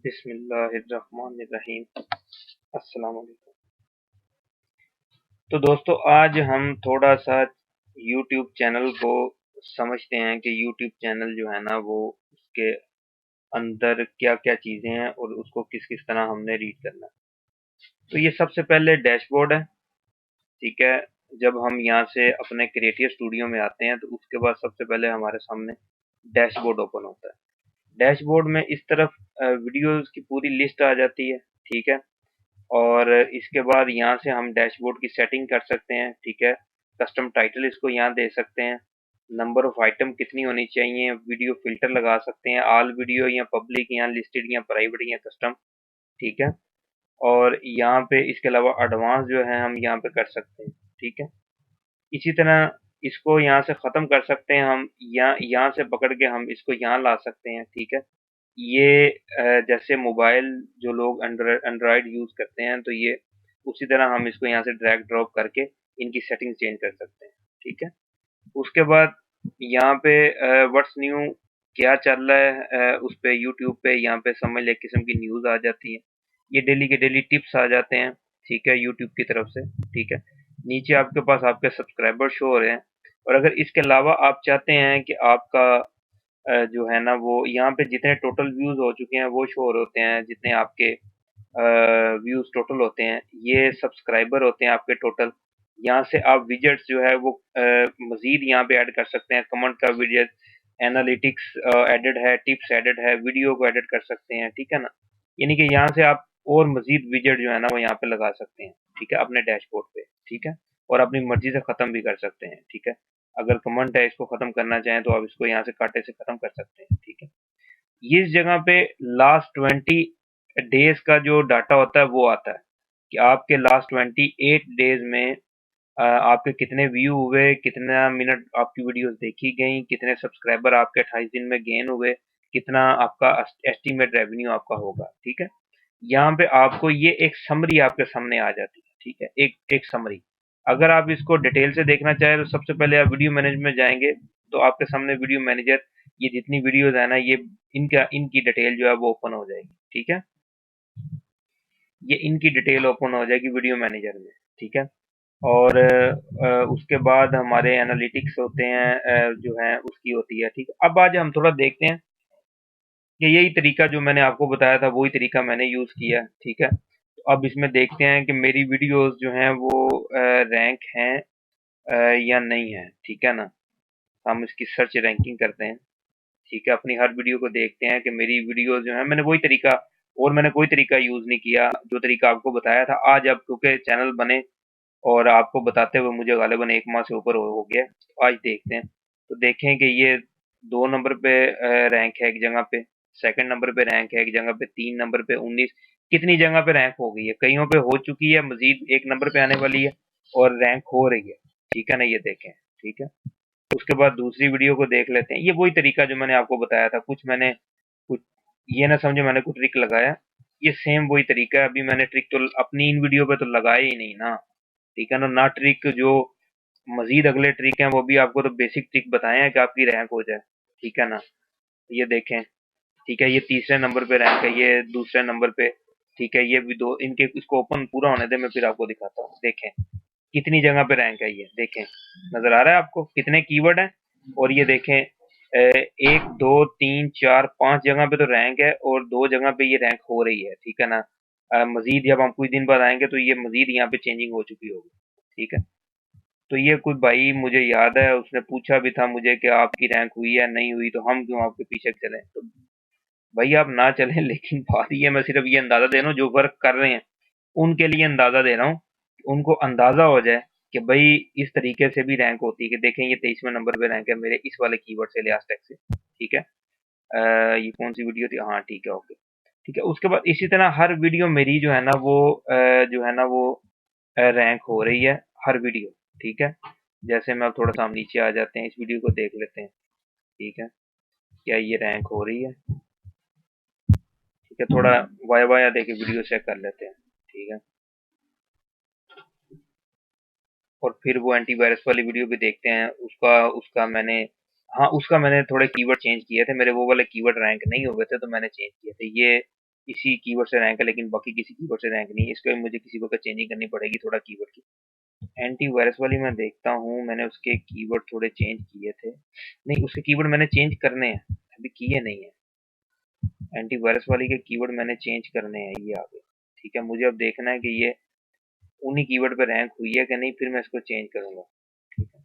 बिस्मिल्लाहिर्रहमानिर्रहीम। अस्सलाम वालेकुम। तो दोस्तों, आज हम थोड़ा सा YouTube चैनल को समझते हैं कि YouTube चैनल जो है ना वो उसके अंदर क्या क्या चीज़ें हैं और उसको किस किस तरह हमने रीड करना है। तो ये सबसे पहले डैशबोर्ड है, ठीक है। जब हम यहाँ से अपने क्रिएटिव स्टूडियो में आते हैं तो उसके बाद सबसे पहले हमारे सामने डैशबोर्ड ओपन होता है। डैशबोर्ड में इस तरफ वीडियोस की पूरी लिस्ट आ जाती है, ठीक है। और इसके बाद यहाँ से हम डैशबोर्ड की सेटिंग कर सकते हैं, ठीक है। कस्टम टाइटल इसको यहाँ दे सकते हैं, नंबर ऑफ आइटम कितनी होनी चाहिए, वीडियो फिल्टर लगा सकते हैं, ऑल वीडियो या पब्लिक या लिस्टेड या प्राइवेट या कस्टम, ठीक है। और यहाँ पे इसके अलावा एडवांस जो है हम यहाँ पे कर सकते हैं, ठीक है। इसी तरह इसको यहाँ से ख़त्म कर सकते हैं हम, यहाँ से पकड़ के हम इसको यहाँ ला सकते हैं, ठीक है। ये जैसे मोबाइल जो लोग एंड्रॉयड यूज़ करते हैं तो ये उसी तरह हम इसको यहाँ से ड्रैग ड्रॉप करके इनकी सेटिंग चेंज कर सकते हैं, ठीक है। उसके बाद यहाँ पे व्हाट्स न्यू क्या चल रहा है उस पे यूट्यूब पे यहाँ पे समझ ले किस्म की न्यूज़ आ जाती है। ये डेली के डेली टिप्स आ जाते हैं, ठीक है, यूट्यूब की तरफ से, ठीक है। नीचे आपके पास आपके सब्सक्राइबर शो हो रहे हैं। और अगर इसके अलावा आप चाहते हैं कि आपका जो है ना वो यहाँ पे जितने टोटल व्यूज हो चुके हैं वो शो हो रहे होते हैं, जितने आपके व्यूज टोटल होते हैं, ये सब्सक्राइबर होते हैं आपके टोटल। यहाँ से आप विजेट्स जो है वो मजीद यहाँ पे ऐड कर सकते हैं, कमेंट का विजेट, एनालिटिक्स एडेड है, टिप्स एडेड है, वीडियो को एडिट कर सकते हैं, ठीक है ना। यानी कि यहाँ से आप और मजीद विजेट जो है ना वो यहाँ पे लगा सकते हैं, ठीक है, अपने डैशबोर्ड पे, ठीक है। और अपनी मर्जी से ख़त्म भी कर सकते हैं, ठीक है। अगर कमेंट है इसको ख़त्म करना चाहें तो आप इसको यहाँ से कांटे से ख़त्म कर सकते हैं, ठीक है। इस जगह पे लास्ट 20 डेज का जो डाटा होता है वो आता है कि आपके लास्ट 28 डेज में आपके कितने व्यू हुए, कितना मिनट आपकी वीडियोस देखी गई, कितने सब्सक्राइबर आपके 28 दिन में गेन हुए, कितना आपका एस्टीमेट रेवेन्यू आपका होगा, ठीक है। यहाँ पे आपको ये एक समरी आपके सामने आ जाती है, ठीक है, एक एक समरी। अगर आप इसको डिटेल से देखना चाहें तो सबसे पहले आप वीडियो मैनेजर में जाएंगे तो आपके सामने वीडियो मैनेजर, ये जितनी वीडियोस है ना ये इनकी डिटेल जो है वो ओपन हो जाएगी, ठीक है। ये इनकी डिटेल ओपन हो जाएगी वीडियो मैनेजर में, ठीक है। और उसके बाद हमारे एनालिटिक्स होते हैं जो है उसकी होती है, ठीक है। अब आज हम थोड़ा देखते हैं कि यही तरीका जो मैंने आपको बताया था वही तरीका मैंने यूज़ किया, ठीक है। तो अब इसमें देखते हैं कि मेरी वीडियोस जो हैं वो रैंक हैं या नहीं है, ठीक है ना। हम इसकी सर्च रैंकिंग करते हैं, ठीक है। अपनी हर वीडियो को देखते हैं कि मेरी वीडियोस जो है मैंने वही तरीका, और मैंने कोई तरीका यूज़ नहीं किया जो तरीका आपको बताया था। आज अब क्योंकि चैनल बने और आपको बताते हुए मुझे गालिबन 1 माह से ऊपर हो गया, तो आज देखते हैं। तो देखें कि ये 2 नंबर पे रैंक है एक जगह पे, सेकंड नंबर पे रैंक है एक जगह पे, 3 नंबर पे 19, कितनी जगह पे रैंक हो गई है। कईयों पे हो चुकी है, मजीद 1 नंबर पे आने वाली है और रैंक हो रही है, ठीक है ना, ये देखें, ठीक है। उसके बाद दूसरी वीडियो को देख लेते हैं। ये वही तरीका जो मैंने आपको बताया था, कुछ ये ना समझे मैंने कुछ ट्रिक लगाया, ये सेम वही तरीका है। अभी मैंने ट्रिक तो अपनी इन वीडियो पे तो लगाया ही नहीं ना, ठीक है ना ट्रिक जो मजीद अगले ट्रिक हैं वो भी आपको तो बेसिक ट्रिक बताए हैं कि आपकी रैंक हो जाए, ठीक है ना। ये देखें, ठीक है, ये तीसरे नंबर पे रैंक है, ये दूसरे नंबर पे, ठीक है। ये भी दो इनके, इसको ओपन पूरा होने दे, मैं फिर आपको दिखाता हूँ। देखें कितनी जगह पे रैंक है, ये देखें, नजर आ रहा है आपको कितने कीवर्ड हैं। और ये देखें 1 2 3 4 5 जगह पे तो रैंक है और 2 जगह पे ये रैंक हो रही है, ठीक है ना। मजीद जब हम कुछ दिन बाद आएंगे तो ये मजीद यहाँ पे चेंजिंग हो चुकी होगी, ठीक है। तो ये कोई भाई मुझे याद है उसने पूछा भी था मुझे कि आपकी रैंक हुई है नहीं हुई, तो हम क्यों आपके पीछे चलें। तो भाई आप ना चलें, लेकिन बात ये, मैं सिर्फ ये अंदाजा दे रहा हूँ जो वर्क कर रहे हैं उनके लिए अंदाजा दे रहा हूँ, उनको अंदाजा हो जाए कि भाई इस तरीके से भी रैंक होती है। कि देखें ये 23वें नंबर पे रैंक है मेरे इस वाले कीवर्ड से, लिहाज टैग से, ठीक है। ये कौन सी वीडियो थी, हाँ ठीक है, ओके, ठीक है। उसके बाद इसी तरह हर वीडियो मेरी जो है ना वो जो है ना वो रैंक हो रही है, हर वीडियो, ठीक है। जैसे मैं अब थोड़ा सा हम नीचे आ जाते हैं, इस वीडियो को देख लेते हैं, ठीक है। क्या ये रैंक हो रही है? ठीक है, थोड़ा वाया वाया देके वीडियो चेक कर लेते हैं। ठीक है, और फिर वो एंटीवायरस वाली वीडियो भी देखते हैं। उसका उसका मैंने हाँ, उसका मैंने थोड़े कीवर्ड चेंज किए थे। मेरे वो वाले कीवर्ड रैंक नहीं हुए थे, तो मैंने चेंज किए थे। ये इसी कीवर्ड से रैंक है, लेकिन बाकी किसी कीवर्ड से रैंक नहीं है। इसके लिए मुझे किसी वक्त चेंजिंग करनी पड़ेगी थोड़ा कीवर्ड की। एंटीवायरस वाली मैं देखता हूँ, मैंने उसके कीवर्ड थोड़े चेंज किए थे। नहीं, उसके कीवर्ड मैंने चेंज करने हैं, अभी किए नहीं है। एंटीवायरस वाली के कीवर्ड मैंने चेंज करने हैं, ये आ गए। ठीक है, मुझे अब देखना है कि ये उन्हीं कीवर्ड पे रैंक हुई है कि नहीं, फिर मैं इसको चेंज करूंगा। ठीक है,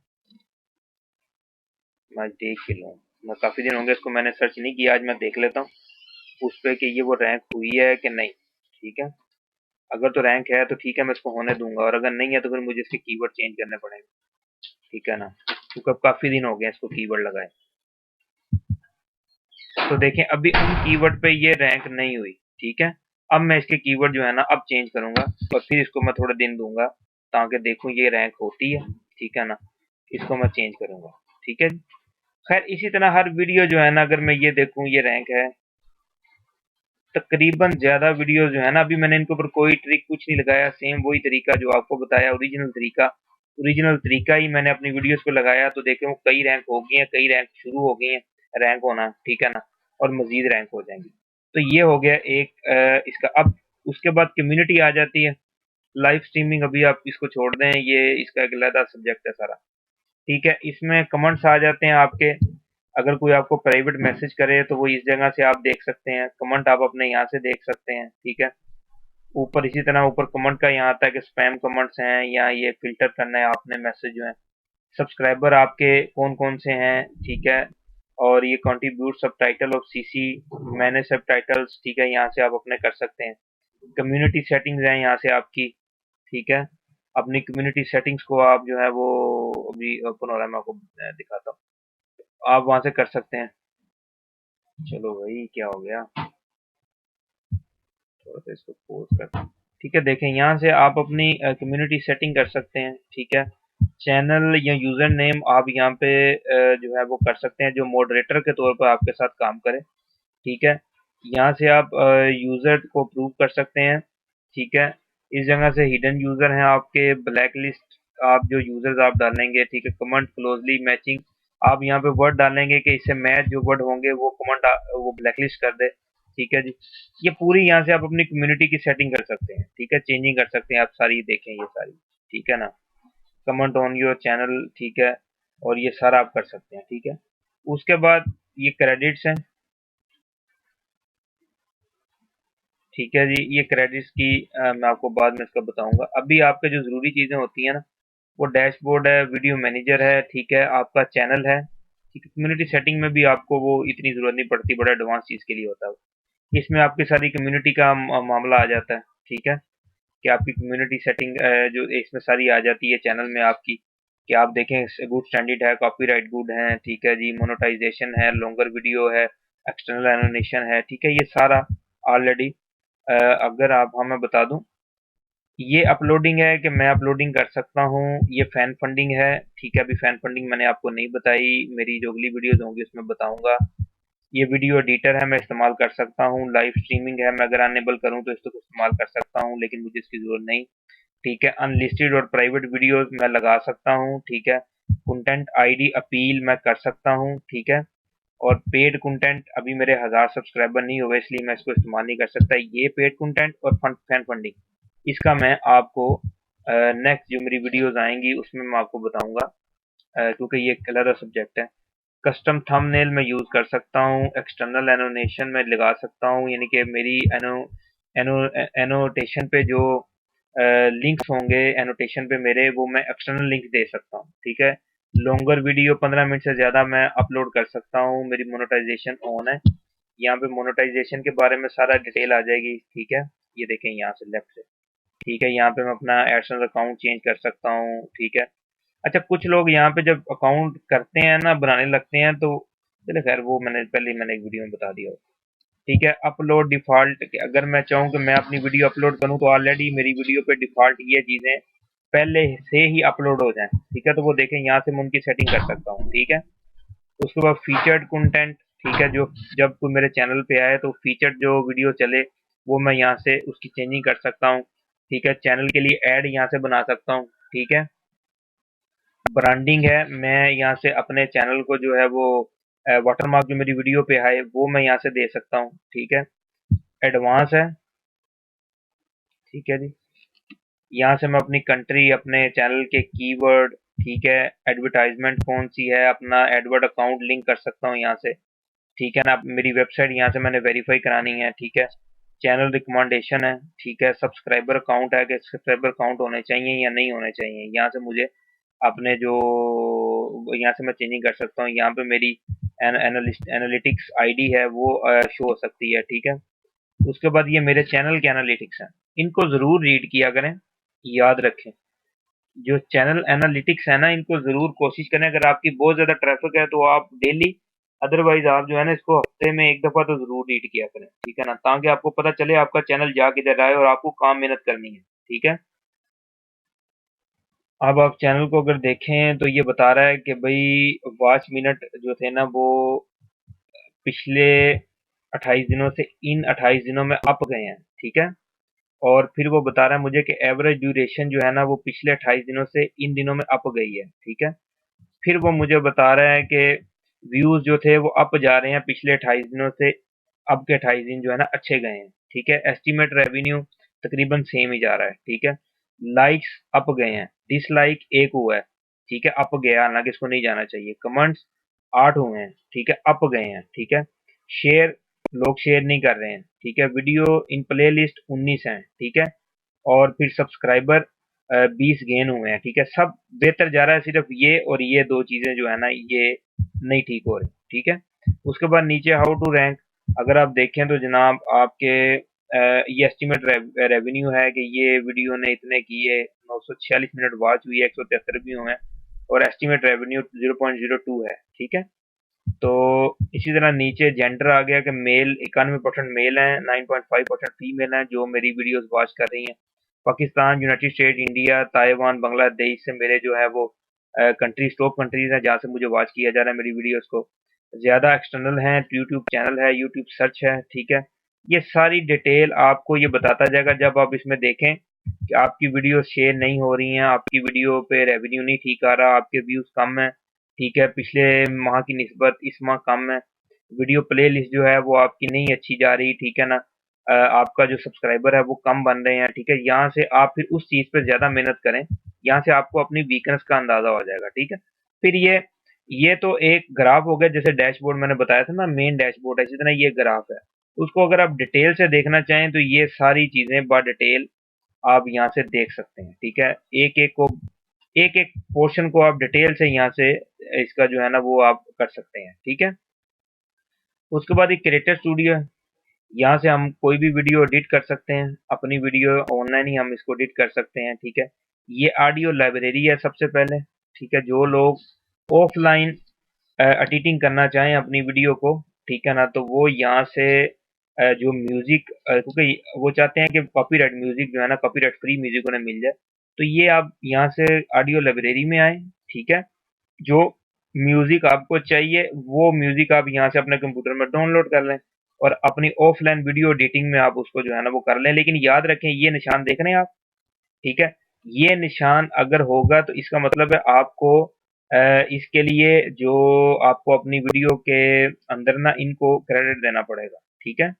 मैं आज देख के लूँ। मैं काफी दिन हो गए इसको मैंने सर्च नहीं किया, आज मैं देख लेता हूँ उस पे कि ये वो रैंक हुई है कि नहीं। ठीक है, अगर तो रैंक है तो ठीक है, मैं इसको होने दूंगा, और अगर नहीं है तो फिर मुझे इसके कीवर्ड चेंज करने पड़ेंगे। ठीक है ना, क्योंकि अब काफी दिन हो गए इसको कीवर्ड लगाए। तो देखें, अभी उन कीवर्ड पे ये रैंक नहीं हुई। ठीक है, अब मैं इसके कीवर्ड जो है ना अब चेंज करूंगा, और फिर इसको मैं थोड़े दिन दूंगा ताकि देखूं ये रैंक होती है। ठीक है ना, इसको मैं चेंज करूंगा। ठीक है, खैर इसी तरह हर वीडियो जो है ना, अगर मैं ये देखूं ये रैंक है तकरीबन। ज्यादा वीडियो जो है ना, अभी मैंने इनके ऊपर कोई ट्रिक कुछ नहीं लगाया, सेम वही तरीका जो आपको बताया, ओरिजिनल तरीका ही मैंने अपनी वीडियोस पे लगाया। तो देखे वो कई रैंक हो गई हैं, कई रैंक शुरू हो गई हैं रैंक होना। ठीक है ना, और मजीद रैंक हो जाएंगी। तो ये हो गया एक इसका। अब उसके बाद कम्युनिटी आ जाती है। लाइव स्ट्रीमिंग अभी आप इसको छोड़ दें, ये इसका एक अलग सब्जेक्ट है सारा। ठीक है, इसमें कमेंट्स आ जाते हैं आपके। अगर कोई आपको प्राइवेट मैसेज करे तो वो इस जगह से आप देख सकते हैं। कमेंट आप अपने यहाँ से देख सकते हैं। ठीक है, ऊपर इसी तरह ऊपर कमेंट का यहाँ आता है कि स्पैम कमेंट्स हैं, या ये फिल्टर करना है आपने मैसेज जो है। सब्सक्राइबर आपके कौन कौन से हैं। ठीक है, और ये कंट्रीब्यूट सब टाइटल ऑफ सीसी, मैनेज सब टाइटल्स। ठीक है, यहाँ से आप अपने कर सकते हैं। कम्युनिटी सेटिंग्स हैं यहाँ से आपकी। ठीक है, अपनी कम्युनिटी सेटिंग्स को आप जो है वो अभी ओपन हो रहा है, मैं आपको दिखाता हूँ। आप वहां से कर सकते हैं। चलो भाई, क्या हो गया? थोड़ा सा इसको पोज करते हैं। ठीक है, देखें यहाँ से आप अपनी कम्युनिटी सेटिंग कर सकते हैं। ठीक है, चैनल या यूजर नेम आप यहाँ पे जो है वो कर सकते हैं, जो मॉडरेटर के तौर पर आपके साथ काम करे। ठीक है, यहाँ से आप यूजर को प्रूव कर सकते हैं। ठीक है, इस जगह से हिडन यूजर हैं आपके, ब्लैक लिस्ट आप जो यूजर्स आप डालेंगे। ठीक है, कमेंट क्लोजली मैचिंग आप यहाँ पे वर्ड डालेंगे कि इससे मैच जो वर्ड होंगे वो कमेंट वो ब्लैक लिस्ट कर दे। ठीक है जी, ये पूरी यहाँ से आप अपनी कम्युनिटी की सेटिंग कर सकते हैं। ठीक है, चेंजिंग कर सकते हैं आप सारी, देखें ये सारी। ठीक है ना, कमेंट ऑन योर चैनल। ठीक है, और ये सारा आप कर सकते हैं। ठीक है, उसके बाद ये क्रेडिट्स हैं। ठीक है जी, ये क्रेडिट्स की मैं आपको बाद में इसका बताऊंगा। अभी आपके जो जरूरी चीजें होती हैं ना, वो डैशबोर्ड है, वीडियो मैनेजर है। ठीक है, आपका चैनल है। ठीक है, कम्युनिटी सेटिंग में भी आपको वो इतनी जरूरत नहीं पड़ती, बड़ा एडवांस चीज के लिए होता है। इसमें आपकी सारी कम्युनिटी का मामला आ जाता है। ठीक है, कि आपकी कम्युनिटी सेटिंग जो इसमें सारी आ जाती है चैनल में आपकी, कि आप देखें गुड स्टैंडर्ड है, कॉपीराइट गुड है। ठीक है जी, मोनेटाइजेशन है, लॉन्गर वीडियो है, एक्सटर्नल एनिमेशन है। ठीक है, ये सारा ऑलरेडी अगर आप हमें बता दूं, ये अपलोडिंग है कि मैं अपलोडिंग कर सकता हूँ। ये फैन फंडिंग है। ठीक है, अभी फैन फंडिंग मैंने आपको नहीं बताई, मेरी जो अगली वीडियोस होंगी उसमें बताऊंगा। ये वीडियो एडिटर है, मैं इस्तेमाल कर सकता हूँ। लाइव स्ट्रीमिंग है, मैं अगर अनेबल करूँ तो इसको इस्तेमाल कर सकता हूँ, लेकिन मुझे इसकी जरूरत नहीं। ठीक है, अनलिस्टेड और प्राइवेट वीडियोस मैं लगा सकता हूँ। ठीक है, कंटेंट आईडी अपील मैं कर सकता हूँ। ठीक है, और पेड कंटेंट अभी मेरे 1000 सब्सक्राइबर नहीं हुए, इसलिए मैं इसको इस्तेमाल नहीं कर सकता। ये पेड कंटेंट और फैन फंडिंग, इसका मैं आपको नेक्स्ट जो मेरी वीडियोस आएंगी उसमें मैं आपको बताऊंगा, क्योंकि ये एक अलग सब्जेक्ट है। कस्टम थंबनेल मैं यूज कर सकता हूँ, एक्सटर्नल एनोटेशन में लगा सकता हूँ, यानी कि मेरी एनो एनोटेशन पे जो लिंक्स होंगे एनोटेशन पे मेरे, वो मैं एक्सटर्नल लिंक दे सकता हूँ। ठीक है, लॉन्गर वीडियो 15 मिनट से ज्यादा मैं अपलोड कर सकता हूँ। मेरी मोनेटाइजेशन ऑन है। यहाँ पे मोनेटाइजेशन के बारे में सारा डिटेल आ जाएगी। ठीक है, ये देखें यहाँ से लेफ्ट से। ठीक है, यहाँ पे मैं अपना एडसेंस अकाउंट चेंज कर सकता हूँ। ठीक है, अच्छा कुछ लोग यहाँ पे जब अकाउंट करते हैं ना, बनाने लगते हैं, तो चलो खैर वो मैंने एक वीडियो में बता दिया। ठीक है, अपलोड डिफॉल्ट, अगर मैं चाहूँ कि मैं अपनी वीडियो अपलोड करूँ तो ऑलरेडी मेरी वीडियो पे डिफॉल्ट ये चीज़ें पहले से ही अपलोड हो जाएं। ठीक है, तो वो देखें यहाँ से मैं उनकी सेटिंग कर सकता हूँ। ठीक है, उसके बाद फीचर्ड कंटेंट। ठीक है, जो जब कोई मेरे चैनल पे आए तो फीचर्ड जो वीडियो चले वो मैं यहाँ से उसकी चेंजिंग कर सकता हूँ। ठीक है, चैनल के लिए ऐड यहाँ से बना सकता हूँ। ठीक है, ब्रांडिंग है, मैं यहाँ से अपने चैनल को जो है वो वाटरमार्क जो मेरी वीडियो पे आए वो मैं यहाँ से दे सकता हूँ। ठीक है, एडवांस है। ठीक है जी, यहाँ से मैं अपनी कंट्री, अपने चैनल के कीवर्ड, ठीक है, एडवर्टाइजमेंट कौन सी है, अपना एडवर्ड अकाउंट लिंक कर सकता हूँ यहाँ से। ठीक है ना, मेरी वेबसाइट यहाँ से मैंने वेरीफाई करानी है। ठीक है, चैनल रिकमेंडेशन है। ठीक है, सब्सक्राइबर काउंट है कि सब्सक्राइबर काउंट होने चाहिए या नहीं होने चाहिए, यहाँ से मुझे अपने जो यहाँ से मैं चेंजिंग कर सकता हूँ। यहाँ पे मेरी एनालिटिक्स आईडी है वो शो हो सकती है। ठीक है, उसके बाद ये मेरे चैनल के एनालिटिक्स हैं, इनको जरूर रीड किया करें, याद रखें। जो चैनल एनालिटिक्स है ना, इनको जरूर कोशिश करें। अगर आपकी बहुत ज्यादा ट्रैफिक है तो आप डेली, अदरवाइज आप जो है ना इसको हफ्ते में एक दफा तो जरूर रीड किया करें। ठीक है ना, ताकि आपको पता चले आपका चैनल जा किधर रहा है और आपको काम मेहनत करनी है। ठीक है, अब आप चैनल को अगर देखें तो ये बता रहा है कि भाई वॉच मिनट जो थे ना वो पिछले 28 दिनों से इन 28 दिनों में अप गए हैं। ठीक है, और फिर वो बता रहा है मुझे कि एवरेज ड्यूरेशन जो है ना वो पिछले 28 दिनों से इन दिनों में अप गई है। ठीक है, फिर वो मुझे बता रहा है कि व्यूज जो थे वो अप जा रहे हैं पिछले 28 दिनों से, अब के 28 दिन जो है ना अच्छे गए हैं। ठीक है, एस्टिमेट रेवेन्यू तकरीबन सेम ही जा रहा है। ठीक है, लाइक्स अप गए हैं, डिसलाइक एक हुआ है। ठीक है, अप गया, हालांकि इसको नहीं जाना चाहिए। कमेंट्स 8 हुए हैं। ठीक है, अप गए हैं। ठीक है, शेयर, लोग शेयर नहीं कर रहे हैं। ठीक है, वीडियो इन प्ले लिस्ट 19 है। ठीक है, और फिर सब्सक्राइबर 20 गेन हुए हैं। ठीक है, सब बेहतर जा रहा है, सिर्फ ये और ये दो चीजें जो है ना ये नहीं ठीक हो रही। ठीक है, उसके बाद नीचे हाउ टू रैंक, अगर आप देखें तो जनाब आपके ये एस्टिमेट रेवेन्यू है कि ये वीडियो ने इतने किए, 946 मिनट वॉच हुई है, 173 भी हुए हैं, और एस्टिमेट रेवेन्यू 0.02 है। ठीक है, तो इसी तरह नीचे जेंडर आ गया कि मेल 91% मेल हैं, 9.5% फीमेल हैं जो मेरी वीडियोस वॉच कर रही हैं। Pakistan, United state, India, Taiwan, Bangladesh से मेरे जो है वो कंट्रीज, टॉप कंट्रीज हैं जहाँ से मुझे वॉच किया जा रहा है मेरी वीडियोस को। ज़्यादा एक्सटर्नल है, यूट्यूब चैनल है, यूट्यूब सर्च है। ठीक है, ये सारी डिटेल आपको ये बताता जाएगा जब आप इसमें देखें कि आपकी वीडियो शेयर नहीं हो रही हैं, आपकी वीडियो पे रेवेन्यू नहीं ठीक आ रहा, आपके व्यूज़ कम हैं। ठीक है, पिछले माह की निस्बत इस माह कम है, वीडियो प्ले लिस्ट जो है वो आपकी नहीं अच्छी जा रही। ठीक है ना, आपका जो सब्सक्राइबर है वो कम बन रहे हैं। ठीक है, यहाँ से आप फिर उस चीज़ पे ज़्यादा मेहनत करें, यहाँ से आपको अपनी वीकनेस का अंदाज़ा हो जाएगा। ठीक है, फिर ये तो एक ग्राफ हो गया, जैसे डैशबोर्ड मैंने बताया था ना, मेन डैशबोर्ड है, इसी तरह ये ग्राफ है। उसको अगर आप डिटेल से देखना चाहें तो ये सारी चीज़ें बा डिटेल आप यहाँ से देख सकते हैं। ठीक है, एक एक पोर्शन को आप डिटेल से यहाँ से इसका जो है ना वो आप कर सकते हैं। ठीक है, उसके बाद एक क्रिएटर स्टूडियो है, यहाँ से हम कोई भी वीडियो एडिट कर सकते हैं, अपनी वीडियो ऑनलाइन ही हम इसको एडिट कर सकते हैं। ठीक है, ये ऑडियो लाइब्रेरी है सबसे पहले। ठीक है, जो लोग ऑफलाइन एडिटिंग करना चाहें अपनी वीडियो को, ठीक है ना, तो वो यहाँ से जो म्यूजिक, क्योंकि वो चाहते हैं कि कॉपीराइट म्यूजिक जो है ना, कॉपीराइट फ्री म्यूजिक उन्हें मिल जाए, तो ये आप यहाँ से ऑडियो लाइब्रेरी में आए। ठीक है, जो म्यूजिक आपको चाहिए वो म्यूजिक आप यहाँ से अपने कंप्यूटर में डाउनलोड कर लें और अपनी ऑफलाइन वीडियो एडिटिंग में आप उसको जो है ना वो कर लें। लेकिन याद रखें, ये निशान देख रहे हैं आप, ठीक है, ये निशान अगर होगा तो इसका मतलब है आपको इसके लिए जो आपको अपनी वीडियो के अंदर ना इनको क्रेडिट देना पड़ेगा। ठीक है,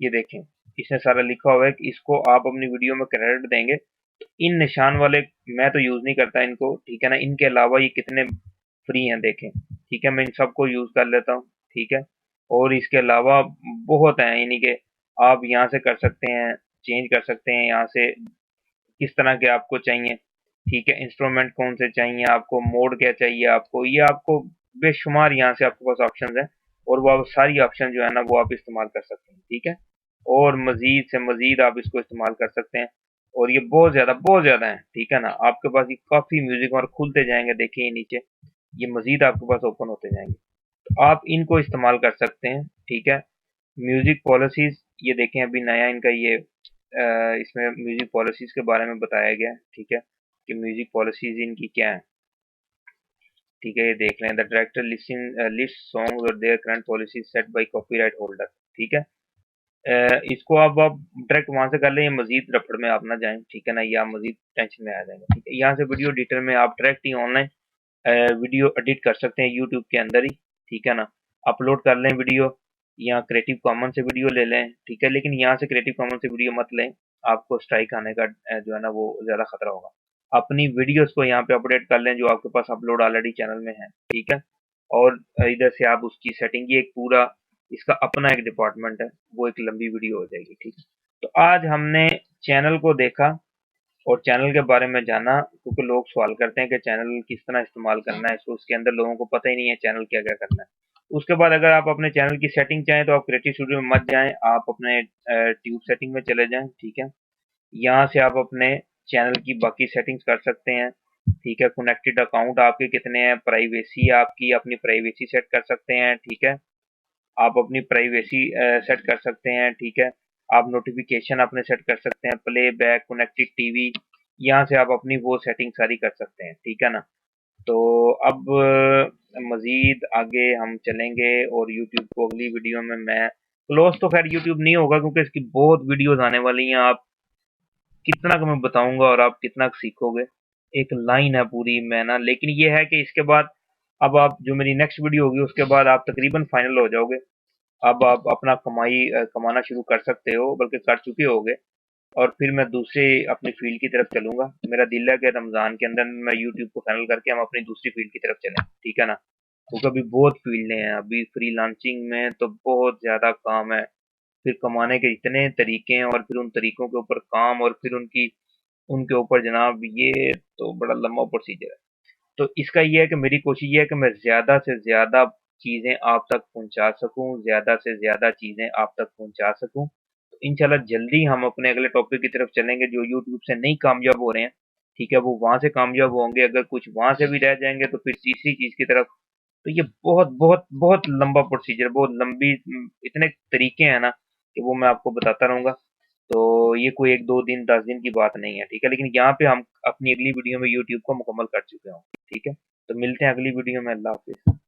ये देखें, इसमें सारा लिखा हुआ है कि इसको आप अपनी वीडियो में क्रेडिट देंगे। तो इन निशान वाले मैं तो यूज नहीं करता इनको। ठीक है ना, इनके अलावा ये कितने फ्री हैं देखें। ठीक है, मैं इन सबको यूज कर लेता हूँ। ठीक है, और इसके अलावा बहुत हैं, यानी कि आप यहाँ से कर सकते हैं, चेंज कर सकते हैं यहाँ से किस तरह के आपको चाहिए। ठीक है, इंस्ट्रूमेंट कौन से चाहिए आपको, मोड क्या चाहिए आपको, ये आपको बेशुमार यहाँ से आपके पास ऑप्शंस हैं, और वो आप सारी ऑप्शन जो है ना वो आप इस्तेमाल कर सकते हैं। ठीक है, और मजीद से मजीद आप इसको इस्तेमाल कर सकते हैं, और ये बहुत ज़्यादा है। ठीक है ना, आपके पास ये काफ़ी म्यूज़िक और खुलते जाएंगे, देखिए ये नीचे ये मजीद आपके पास ओपन होते जाएंगे, तो आप इनको इस्तेमाल कर सकते हैं। ठीक है, म्यूजिक पॉलिसीज, ये देखें अभी नया इनका ये इसमें म्यूजिक पॉलिसीज के बारे में बताया गया है। ठीक है, कि म्यूजिक पॉलिसीज इनकी क्या है। ठीक है, ये देख लें, द डायरेक्टर लिस्ट सॉन्ग और their current policy set by copyright holder. ठीक है, इसको अब आप डायरेक्ट वहां से कर लें, ये मजीद रफड़ में आप ना जाएं, ठीक है ना, या मजीद टेंशन में आ जाएंगे। ठीक है, यहाँ से वीडियो एडिटर में आप डायरेक्ट ही ऑनलाइन वीडियो एडिट कर सकते हैं यूट्यूब के अंदर ही। ठीक है ना, अपलोड कर लें वीडियो, या क्रिएटिव कॉमन से वीडियो ले लें। ठीक है, लेकिन यहाँ से क्रिएटिव कॉमन से वीडियो मत लें, आपको स्ट्राइक आने का जो है ना वो ज्यादा खतरा होगा। अपनी वीडियोस को यहाँ पे अपडेट कर लें जो आपके पास अपलोड ऑलरेडी चैनल में है। ठीक है, और इधर से आप उसकी सेटिंग, ये एक पूरा इसका अपना एक डिपार्टमेंट है, वो एक लंबी वीडियो हो जाएगी। ठीक है, तो आज हमने चैनल को देखा और चैनल के बारे में जाना, क्योंकि लोग सवाल करते हैं कि चैनल किस तरह इस्तेमाल करना है, सो उसके अंदर लोगों को पता ही नहीं है चैनल क्या क्या करना है। उसके बाद अगर आप अपने चैनल की सेटिंग चाहें तो आप क्रिएटिव स्टूडियो में मत जाएं, आप अपने ट्यूब सेटिंग में चले जाएं। ठीक है, यहाँ से आप अपने चैनल की बाकी सेटिंग्स कर सकते हैं। ठीक है, कनेक्टेड अकाउंट आपके कितने हैं, प्राइवेसी आपकी, अपनी प्राइवेसी सेट कर सकते हैं। ठीक है, आप अपनी प्राइवेसी सेट कर सकते हैं। ठीक है, आप नोटिफिकेशन अपने सेट कर सकते हैं, प्ले बैक, कनेक्टेड टीवी, यहाँ से आप अपनी वो सेटिंग सारी कर सकते हैं। ठीक है ना, तो अब मजीद आगे हम चलेंगे और यूट्यूब को अगली वीडियो में मैं क्लोज तो खैर यूट्यूब नहीं होगा क्योंकि इसकी बहुत वीडियोस आने वाली हैं, आप कितना का मैं बताऊंगा और आप कितना सीखोगे, एक लाइन है पूरी मैं ना, लेकिन ये है कि इसके बाद अब आप जो मेरी नेक्स्ट वीडियो होगी उसके बाद आप तकरीबन फाइनल हो जाओगे। अब आप अपना कमाना शुरू कर सकते हो, बल्कि कर चुके होगे, और फिर मैं दूसरे अपनी फील्ड की तरफ चलूंगा। मेरा दिल है कि रमजान के अंदर मैं यूट्यूब को फाइनल करके हम अपनी दूसरी फील्ड की तरफ चलें। ठीक है ना, क्योंकि अभी बहुत फील्डें हैं, अभी फ्रीलांसिंग में तो बहुत ज्यादा काम है, फिर कमाने के इतने तरीके हैं, और फिर उन तरीकों के ऊपर काम, और फिर उनकी उनके ऊपर जनाब ये तो बड़ा लंबा प्रोसीजर है। तो इसका ये है कि मेरी कोशिश ये है कि मैं ज़्यादा से ज़्यादा चीज़ें आप तक पहुँचा सकूँ, ज़्यादा से ज़्यादा चीज़ें आप तक पहुँचा सकूँ। तो इंशाल्लाह जल्दी हम अपने अगले टॉपिक की तरफ चलेंगे जो यूट्यूब से नहीं कामयाब हो रहे हैं। ठीक है, वो वहाँ से कामयाब होंगे, अगर कुछ वहाँ से भी रह जाएँगे तो फिर तीसरी चीज़ की तरफ। तो ये बहुत बहुत बहुत लंबा प्रोसीजर, बहुत लंबी इतने तरीके हैं ना कि वो मैं आपको बताता रहूँगा। तो ये कोई 1 2 दिन 10 दिन की बात नहीं है। ठीक है, लेकिन यहाँ पे हम अपनी अगली वीडियो में यूट्यूब को मुकम्मल कर चुके हों। ठीक है, तो मिलते हैं अगली वीडियो में। अल्लाह हाफिज़।